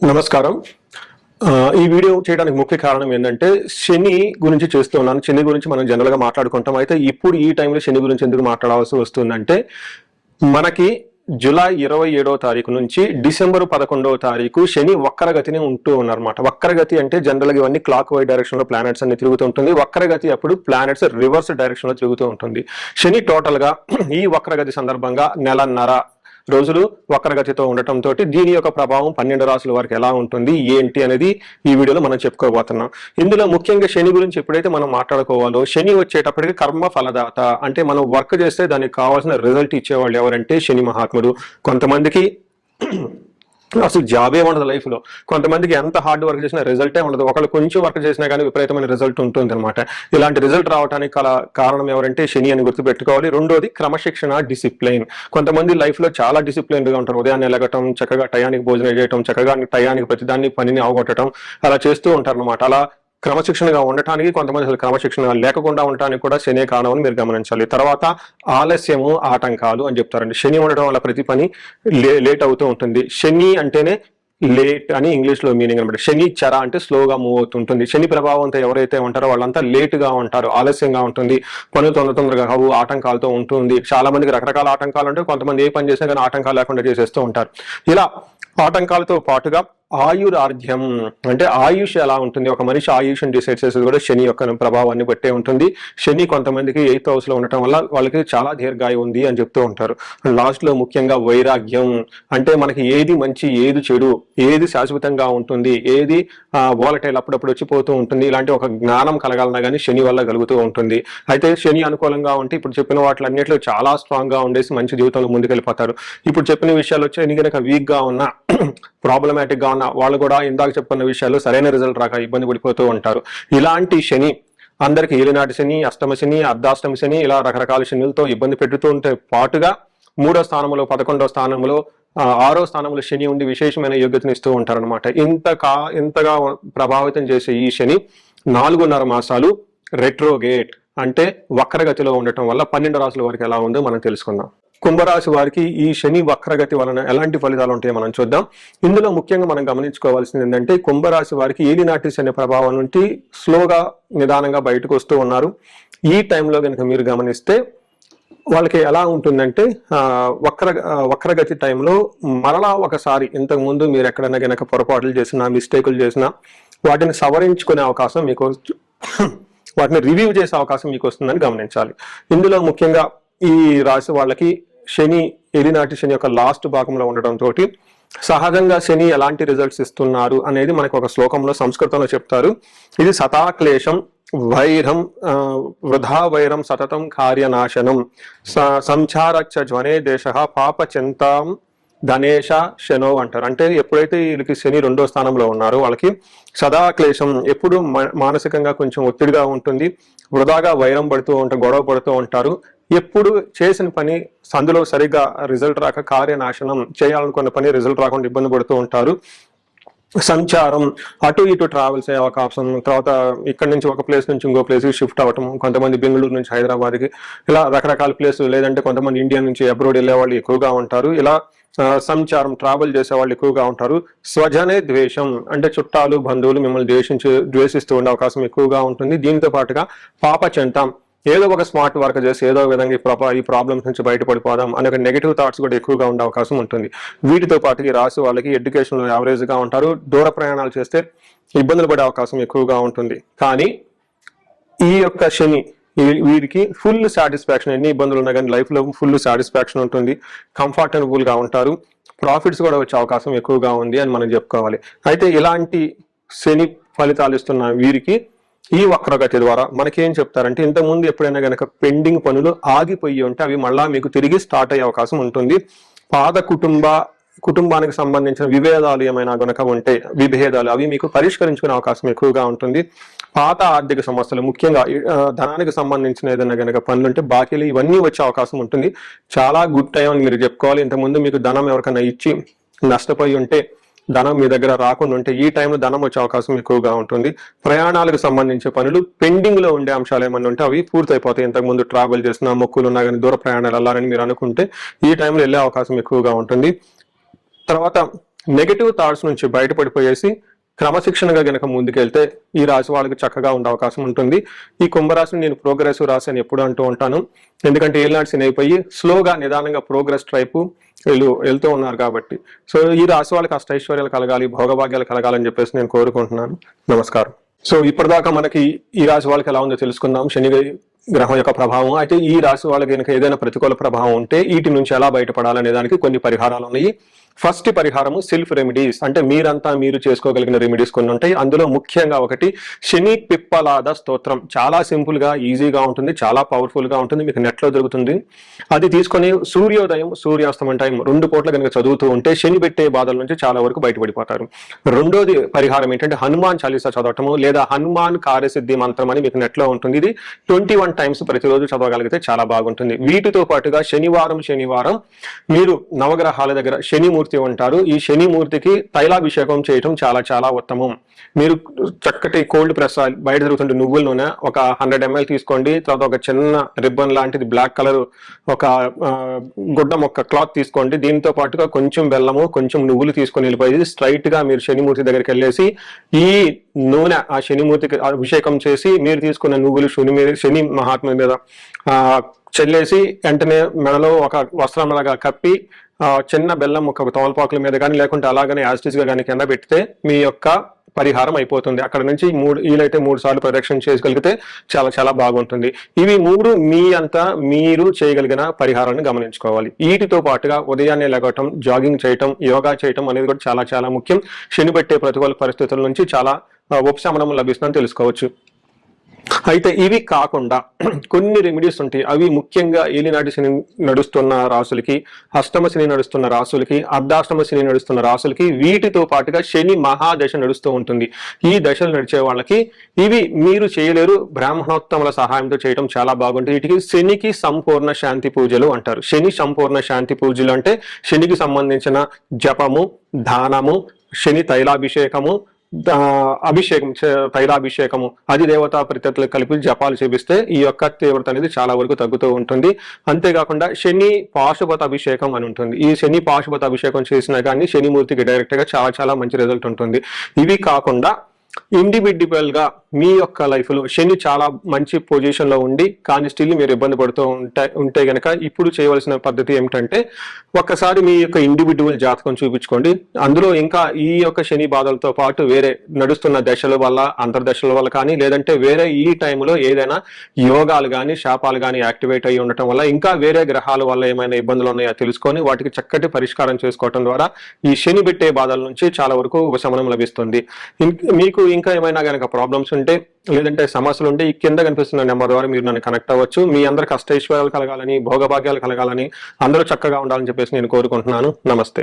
నమస్కారం. ఈ వీడియో చేయడానికి ముఖ్య కారణం ఏంటంటే శని గురించి చేస్తున్నాను. శని గురించి మనం జనరల్గా మాట్లాడుకుంటాం. అయితే ఇప్పుడు ఈ టైంలో శని గురించి ఎందుకు మాట్లాడాల్సి వస్తుందంటే మనకి జూలై 27వ తారీఖు నుంచి డిసెంబర్ 11వ తారీఖు శని వక్రగతిని ఉంటూ ఉన్నారన్నమాట. వక్రగతి అంటే జనరల్గా ఇవన్నీ క్లాక్ వైజ్ డైరెక్షన్ లో ప్లానెట్స్ అన్ని తిరుగుతూ ఉంటుంది. వక్రగతి అప్పుడు ప్లానెట్స్ రివర్స్ డైరెక్షన్ లో తిరుగుతూ ఉంటుంది. శని టోటల్ గా ఈ వక్రగతి సందర్భంగా నెలన్నర రోజులు వక్రగతితో ఉండటంతో దీని యొక్క ప్రభావం 12 రాశుల వరకు ఎలా ఉంటుంది ఏంటి అనేది ఈ వీడియోలో మనం చెప్పుకోబోతున్నాం. ఇందులో ముఖ్యంగా శని గురించి ఎప్పుడైతే మనం మాట్లాడుకోవాలో, శని వచ్చేటప్పటికి కర్మ ఫలదాత అంటే మనం వర్క్ చేస్తే దానికి కావాల్సిన రిజల్ట్ ఇచ్చేవాళ్ళు ఎవరంటే శని మహాత్ముడు. కొంతమందికి అసలు జాబే ఉండదు లైఫ్ లో, కొంతమందికి ఎంత హార్డ్ వర్క్ చేసినా రిజల్టే ఉండదు, ఒకళ్ళు కొంచెం వర్క్ చేసినా కానీ విపరీతమైన రిజల్ట్ ఉంటుంది అనమాట. ఇలాంటి రిజల్ట్ రావడానికి కారణం ఎవరంటే శని అని గుర్తుపెట్టుకోవాలి. రెండోది క్రమశిక్షణ, డిసిప్లైన్. కొంతమంది లైఫ్ లో చాలా డిసిప్లైన్డ్ గా ఉంటారు. ఉదయాన్నే లెగటం, చక్కగా టయానికి భోజనం చేయటం, చక్కగా టయానికి ప్రతిదాన్ని పనిని అవగొట్టడం అలా చేస్తూ ఉంటారు అనమాట. అలా క్రమశిక్షణగా ఉండటానికి, కొంతమంది అసలు క్రమశిక్షణగా లేకుండా ఉండటానికి కూడా శని కారణం అని మీరు గమనించాలి. తర్వాత ఆలస్యము, ఆటంకాలు అని చెప్తారండి. శని ఉండటం వల్ల ప్రతి పని లేట్ అవుతూ ఉంటుంది. శని అంటేనే లేట్ అని ఇంగ్లీష్ లో మీనింగ్ అనమాట. శని చర అంటే స్లోగా మూవ్ అవుతుంటుంది. శని ప్రభావంతో ఎవరైతే ఉంటారో వాళ్ళంతా లేట్ గా ఉంటారు, ఆలస్యంగా ఉంటుంది, పనులు తొందరగా కావు, ఆటంకాలతో ఉంటుంది. చాలా మందికి రకరకాల ఆటంకాలు ఉంటాయి. కొంతమంది ఏ పని చేసినా కానీ ఆటంకాలు లేకుండా చేసేస్తూ ఉంటారు. ఇలా ఆటంకాలతో పాటుగా ఆయురార్ధ్యం అంటే ఆయుష్ ఎలా ఉంటుంది, ఒక మనిషి ఆయుష్ని డిసైడ్ చేసేది కూడా శని యొక్క ప్రభావాన్ని బట్టే ఉంటుంది. శని కొంతమందికి 8th హౌస్ లో ఉండటం వల్ల వాళ్ళకి చాలా దీర్ఘాయు ఉంది అని చెప్తూ ఉంటారు. లాస్ట్ లో ముఖ్యంగా వైరాగ్యం అంటే మనకి ఏది మంచి, ఏది చెడు, ఏది శాశ్వతంగా ఉంటుంది, ఏది వాలటైల్ అప్పుడప్పుడు వచ్చిపోతూ ఉంటుంది, ఇలాంటి ఒక జ్ఞానం కలగాలన్నా కానీ శని వల్ల కలుగుతూ ఉంటుంది. అయితే శని అనుకూలంగా ఉంటే ఇప్పుడు చెప్పిన వాటిలన్నింటిలో చాలా స్ట్రాంగ్ గా ఉండేసి మంచి జీవితంలో ముందుకెళ్ళిపోతారు. ఇప్పుడు చెప్పిన విషయాలు వచ్చి ఎన్ని కనుక వీక్ గా ఉన్నా, ప్రాబ్లమాటిక్ గా ఉన్న వాళ్ళు కూడా ఇందాక చెప్పుకున్న విషయాలు సరైన రిజల్ట్ రాక ఇబ్బంది పడిపోతూ ఉంటారు. ఇలాంటి శని అందరికి ఏలినాటి శని, అష్టమ శని, అర్ధాష్టమ శని ఇలా రకరకాల శనులతో ఇబ్బంది పెడుతూ ఉంటే పాటుగా 3వ స్థానంలో, 11వ స్థానంలో, 6వ స్థానంలో శని ఉండి విశేషమైన యోగ్యతను ఇస్తూ ఉంటారనమాట. ఇంతగా ప్రభావితం చేసే ఈ శని 4.5 మాసాలు రెట్రోగేట్ అంటే వక్రగతిలో ఉండటం వల్ల 12 రాశుల వరకు ఎలా ఉందో మనం తెలుసుకుందాం. కుంభరాశి వారికి ఈ శని వక్రగతి వలన ఎలాంటి ఫలితాలు ఉంటాయో మనం చూద్దాం. ఇందులో ముఖ్యంగా మనం గమనించుకోవాల్సింది ఏంటంటే కుంభరాశి వారికి ఏలినాటి శని ప్రభావం నుండి స్లోగా నిదానంగా బయటకు వస్తూ ఉన్నారు. ఈ టైంలో కనుక మీరు గమనిస్తే వాళ్ళకి ఎలా ఉంటుందంటే వక్రగతి టైంలో మరలా ఒకసారి ఇంతకు ముందు మీరు ఎక్కడైనా కనుక పొరపాట్లు చేసినా, మిస్టేకులు చేసినా వాటిని సవరించుకునే అవకాశం మీకు, వాటిని రివ్యూ చేసే అవకాశం మీకు వస్తుందని గమనించాలి. ఇందులో ముఖ్యంగా ఈ రాశి వాళ్ళకి శని ఏలినాటి శని యొక్క లాస్ట్ భాగంలో ఉండటంతో సహజంగా శని ఎలాంటి రిజల్ట్స్ ఇస్తున్నారు అనేది మనకు ఒక శ్లోకంలో సంస్కృతంలో చెప్తారు. ఇది సతాక్లేశం వైరం వృధా వైరం సతతం కార్యనాశనం సంచారచ్చ జ్వనే దేశ పాప చింతాం ధనేష శనో అంటారు. అంటే ఎప్పుడైతే వీళ్ళకి శని 2వ స్థానంలో ఉన్నారో వాళ్ళకి సదాక్లేశం, ఎప్పుడు మానసికంగా కొంచెం ఒత్తిడిగా ఉంటుంది, వృధాగా వైరం పడుతూ ఉంటారు, గొడవ పడుతూ ఉంటారు, ఎప్పుడు చేసిన పని అందులో సరిగ్గా రిజల్ట్ రాక కార్యనాశనం, చేయాలనుకున్న పని రిజల్ట్ రాకుండా ఇబ్బంది పడుతూ ఉంటారు. సంచారం అటు ఇటు ట్రావెల్స్ అయ్యే అవకాశం, తర్వాత ఇక్కడ నుంచి ఒక ప్లేస్ నుంచి ఇంకో ప్లేస్కి షిఫ్ట్ అవ్వటం, కొంతమంది బెంగళూరు నుంచి హైదరాబాద్కి ఇలా రకరకాల ప్లేసులు, లేదంటే కొంతమంది ఇండియా నుంచి అబ్రోడ్ వెళ్ళే వాళ్ళు ఎక్కువగా ఉంటారు. ఇలా సంచారం ట్రావెల్ చేసే వాళ్ళు ఎక్కువగా ఉంటారు. స్వజనే ద్వేషం అంటే చుట్టాలు, బంధువులు మిమ్మల్ని ద్వేషిస్తూ ఉండే అవకాశం ఎక్కువగా ఉంటుంది. దీంతో పాటుగా పాపచింతం, ఏదో ఒక స్మార్ట్ వర్క్ చేసి ఏదో విధంగా ఈ ప్రాబ్లమ్స్ నుంచి బయటపడిపోదాం అనే ఒక నెగిటివ్ థాట్స్ కూడా ఎక్కువగా ఉండే అవకాశం ఉంటుంది. వీటితో పాటు ఈ రాశి వాళ్ళకి ఎడ్యుకేషన్లో యావరేజ్ గా ఉంటారు. దూర ప్రయాణాలు చేస్తే ఇబ్బందులు పడే అవకాశం ఎక్కువగా ఉంటుంది. కానీ ఈ యొక్క శని వీరికి ఫుల్ సాటిస్ఫాక్షన్, ఎన్ని ఇబ్బందులు ఉన్నా కానీ లైఫ్ లో ఫుల్ సాటిస్ఫాక్షన్ ఉంటుంది, కంఫర్టబుల్ గా ఉంటారు, ప్రాఫిట్స్ కూడా వచ్చే అవకాశం ఎక్కువగా ఉంది అని మనం చెప్పుకోవాలి. అయితే ఇలాంటి శని ఫలితాలు ఇస్తున్న వీరికి ఈ వక్రగతి ద్వారా మనకేం చెప్తారంటే, ఇంతకుముందు ఎప్పుడైనా కనుక పెండింగ్ పనులు ఆగిపోయి ఉంటే అవి మళ్ళా మీకు తిరిగి స్టార్ట్ అయ్యే అవకాశం ఉంటుంది. పాత కుటుంబానికి సంబంధించిన విభేదాలు ఏమైనా గనక ఉంటే విభేదాలు అవి మీకు పరిష్కరించుకునే అవకాశం ఎక్కువగా ఉంటుంది. పాత ఆర్థిక సమస్యలు, ముఖ్యంగా ధనానికి సంబంధించిన ఏదైనా కనుక పనులుంటే బాకీలు ఇవన్నీ వచ్చే అవకాశం ఉంటుంది. చాలా గుడ్ టైం అని మీరు చెప్పుకోవాలి. ఇంతకుముందు మీకు ధనం ఎవరికైనా ఇచ్చి నష్టపోయి ఉంటే, ధనం మీ దగ్గర రాకుండా ఉంటే ఈ టైంలో ధనం వచ్చే అవకాశం ఎక్కువగా ఉంటుంది. ప్రయాణాలకు సంబంధించిన పనులు పెండింగ్ లో ఉండే అంశాలు ఏమన్నా ఉంటే అవి పూర్తయిపోతాయి. ఇంతకుముందు ట్రావెల్ చేసిన మొక్కులు ఉన్నా కానీ దూర ప్రయాణాలు వెళ్ళాలని మీరు అనుకుంటే ఈ టైంలో వెళ్ళే అవకాశం ఎక్కువగా ఉంటుంది. తర్వాత నెగటివ్ థాట్స్ నుంచి బయటపడిపోయేసి క్రమశిక్షణగా గనక ముందుకెళ్తే ఈ రాశి వాళ్ళకి చక్కగా ఉండే అవకాశం ఉంటుంది. ఈ కుంభరాశిని నేను ప్రోగ్రెసివ్ రాశి అని ఎప్పుడు అంటూ ఉంటాను. ఎందుకంటే ఏళ్ళనాటి శని అయిపోయి స్లోగా నిదానంగా ప్రోగ్రెస్ వైపు వెళ్తూ ఉన్నారు కాబట్టి. సో ఈ రాశి వాళ్ళకి అష్టైశ్వర్యాలు కలగాలి, భోగభాగ్యాలు కలగాలని చెప్పేసి నేను కోరుకుంటున్నాను. నమస్కారం. సో ఇప్పటిదాకా మనకి ఈ రాశి వాళ్ళకి ఎలా ఉందో తెలుసుకుందాం, శని గ్రహం యొక్క ప్రభావం. అయితే ఈ రాశి వాళ్ళకి కనుక ఏదైనా ప్రతికూల ప్రభావం ఉంటే వీటి నుంచి ఎలా బయటపడాలనే దానికి కొన్ని పరిహారాలు ఉన్నాయి. ఫస్ట్ పరిహారము సెల్ఫ్ రెమెడీస్, అంటే మీరంతా మీరు చేసుకోగలిగిన రెమెడీస్ కొన్ని ఉంటాయి. అందులో ముఖ్యంగా ఒకటి శని పిప్పలాద స్తోత్రం. చాలా సింపుల్ గా, ఈజీగా ఉంటుంది, చాలా పవర్ఫుల్ గా ఉంటుంది, మీకు నెట్ లో దొరుకుతుంది. అది తీసుకొని సూర్యోదయం సూర్యాస్తమం టైం 2 పూట్ల కనుక చదువుతూ ఉంటే శని పెట్టే బాధల నుంచి చాలా వరకు బయటపడిపోతారు. రెండోది పరిహారం ఏంటంటే హనుమాన్ చాలీసా చదవటము, లేదా హనుమాన్ కార్యసిద్ధి మంత్రం అని మీకు నెట్ లో ఉంటుంది. ఇది 21 టైమ్స్ ప్రతిరోజు చదవగలిగితే చాలా బాగుంటుంది. వీటితో పాటుగా శనివారం మీరు నవగ్రహాల దగ్గర శనిమూర్తి ఉంటారు. ఈ శనిమూర్తికి తైలాభిషేకం చేయటం చాలా చాలా ఉత్తమం. మీరు చక్కటి కోల్డ్ ప్రెస్ బయట జరుగుతుంటే నువ్వుల నూనె ఒక 100 ml తీసుకోండి. తర్వాత ఒక చిన్న రిబ్బన్ లాంటిది బ్లాక్ కలర్ ఒక గుడ్డ మొక్క క్లాత్ తీసుకోండి. దీంతో పాటుగా కొంచెం బెల్లము, కొంచెం నువ్వులు తీసుకొని వెళ్ళిపోయి స్ట్రైట్ గా మీరు శనిమూర్తి దగ్గరికి వెళ్ళేసి ఈ నూనె ఆ శనిమూర్తికి అభిషేకం చేసి మీరు తీసుకున్న నువ్వులు శని మహాత్మ మీద చెల్లేసి వెంటనే మెడలో ఒక వస్త్రంలాగా కప్పి చిన్న బెల్లం ఒక తోలపాకుల మీద కానీ లేకుంటే అలాగనే యాజిటీస్ గా కానీ కింద పెడితే మీ యొక్క పరిహారం అయిపోతుంది. అక్కడ నుంచి వీలైతే 3 సార్లు ప్రదక్షిణ చేయగలిగితే చాలా చాలా బాగుంటుంది. ఇవి 3 మీ అంతా మీరు చేయగలిగిన పరిహారాన్ని గమనించుకోవాలి. వీటితో పాటుగా ఉదయాన్నే లెగటం, జాగింగ్ చేయటం, యోగా చేయటం అనేది కూడా చాలా చాలా ముఖ్యం. శని పెట్టే ప్రతికూల పరిస్థితుల నుంచి చాలా ఉపశమనం లభిస్తుందని తెలుసుకోవచ్చు. అయితే ఇవి కాకుండా కొన్ని రెమెడీస్ ఉంటాయి. అవి ముఖ్యంగా ఏలినాటి శని నడుస్తున్న రాసులకి, అష్టమ శని నడుస్తున్న రాసులకి, అర్ధాష్టమ శని నడుస్తున్న రాసులకి, వీటితో పాటుగా శని మహాదశ నడుస్తూ ఉంటుంది. ఈ దశలు నడిచే వాళ్ళకి ఇవి మీరు చేయలేరు, బ్రాహ్మణోత్తముల సహాయంతో చేయడం చాలా బాగుంటుంది. వీటికి శనికి సంపూర్ణ శాంతి పూజలు అంటారు. శని సంపూర్ణ శాంతి పూజలు అంటే శనికి సంబంధించిన జపము, దానము, శని తైలాభిషేకము, తైలాభిషేకము, అధిదేవతా ప్రత్యర్థులు కలిపి జపాలు చేపిస్తే ఈ యొక్క తీవ్రత అనేది చాలా వరకు తగ్గుతూ ఉంటుంది. అంతేకాకుండా శని పాశుపత అభిషేకం అని ఉంటుంది. ఈ శని పాశుపత అభిషేకం చేసినా కానీ శనిమూర్తికి డైరెక్ట్ గా చాలా చాలా మంచి రిజల్ట్ ఉంటుంది. ఇవి కాకుండా ఇండివిడ్యువల్ గా మీ యొక్క లైఫ్ లో శని చాలా మంచి పొజిషన్ లో ఉండి కానీ స్టిల్ మీరు ఇబ్బంది పడుతూ ఉంటే గనక ఇప్పుడు చేయవలసిన పద్ధతి ఏమిటంటే ఒక్కసారి మీ యొక్క ఇండివిడ్యువల్ జాతకం చూపించుకోండి. అందులో ఇంకా ఈ యొక్క శని బాధలతో పాటు వేరే నడుస్తున్న దశల వల్ల, అంతర్దశల వల్ల కానీ లేదంటే వేరే ఈ టైంలో ఏదైనా యోగాలు కానీ శాపాలు కానీ యాక్టివేట్ అయ్యి ఉండటం వల్ల ఇంకా వేరే గ్రహాల వల్ల ఏమైనా ఇబ్బందులు ఉన్నాయో తెలుసుకొని వాటికి చక్కటి పరిష్కారం చేసుకోవటం ద్వారా ఈ శని పెట్టే బాధల నుంచి చాలా వరకు ఉపశమనం లభిస్తుంది. మీకు ఇంకా ఏమైనా కనుక ప్రాబ్లమ్స్ ఉంటే లేదంటే సమస్యలు ఉంటే ఈ కింద కనిపిస్తున్న నెంబర్ ద్వారా మీరు నన్ను కనెక్ట్ అవ్వచ్చు. మీ అందరికి అష్టైశ్వర్యాలు కలగాలని, భోగభాగ్యాలు కలగాలని, అందరూ చక్కగా ఉండాలని చెప్పేసి నేను కోరుకుంటున్నాను. నమస్తే.